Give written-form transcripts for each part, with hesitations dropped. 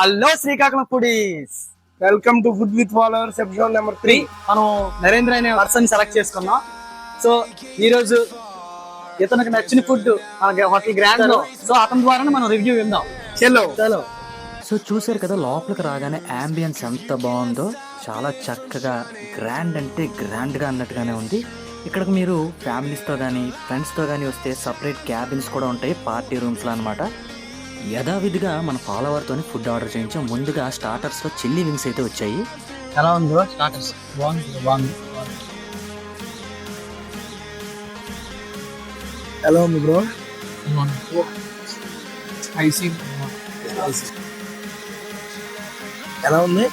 Hello Srikakulam foodies, welcome to food with followers episode number 3. మనం నరేంద్ర అనే person select చేసుకున్నాం. So ఈ రోజు ఇతనికి నచ్చిన ఫుడ్ మనకి హోటల్ గ్రాండ్ లో, సో అతని ద్వారానే మనం రివ్యూ విందాం. చలో. సో చూసారు కదా, లోపలికి రాగానే అంబియన్స్ ఎంత బాగుందో, చాలా చక్కగా గ్రాండ్ అంటే గ్రాండ్గా అన్నట్టుగానే ఉంది. ఇక్కడికి మీరు ఫ్యామిలీస్తో కానీ ఫ్రెండ్స్తో కానీ వస్తే సపరేట్ క్యాబిన్స్ కూడా ఉంటాయి, పార్టీ రూమ్స్లో అనమాట. యథావిధిగా మన ఫాలోవర్తో ఫుడ్ ఆర్డర్ చేయించాం. ముందుగా స్టార్టర్స్లో చిల్లీ వింగ్స్ అయితే వచ్చాయి. ఎలా ఉందో స్టార్టర్స్? బాగుంది. ఎలా ఉంది బ్రో? స్పైసీ. ఎలా ఉంది?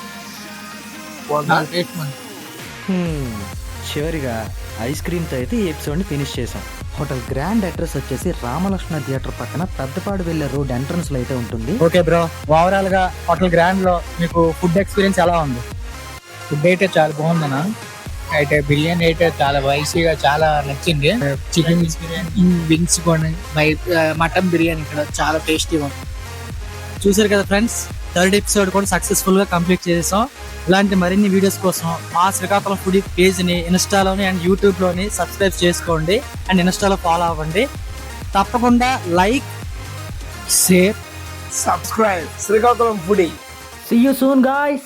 చివరిగా ఐస్ క్రీమ్తో అయితే ఈ ఎపిసోడ్ని ఫినిష్ చేసాం. హోటల్ గ్రాండ్ అడ్రస్ వచ్చేసి రామలక్ష్మణ థియేటర్ పక్కన పెద్దపాడు వెళ్ళే రోడ్ ఎంట్రన్స్ లో అయితే ఉంటుంది. ఓకే బ్రో, ఓవరాల్ గా హోటల్ గ్రాండ్ లో మీకు ఫుడ్ ఎక్స్పీరియన్స్ ఎలా ఉంది? ఫుడ్ అయితే చాలా బాగుందన్న. అయితే బిర్యానీ అయితే చాలా వైసీగా చాలా నచ్చింది. చికెన్ వింగ్స్ కూడా మటన్ బిర్యానీ ఇక్కడ చాలా టేస్టీగా ఉంది. చూసారు కదా ఫ్రెండ్స్, థర్డ్ ఎపిసోడ్ కూడా సక్సెస్ఫుల్ గా కంప్లీట్ చేసాం. ఇలాంటి మరిన్ని వీడియోస్ కోసం మా శ్రీకాకుళం ఫుడ్ పేజ్ ని ఇన్స్టాలోని అండ్ యూట్యూబ్ లోని సబ్స్క్రైబ్ చేసుకోండి అండ్ ఇన్స్టాలో ఫాలో అవ్వండి. తప్పకుండా like, share, subscribe Srikakulam foodie. See you soon guys.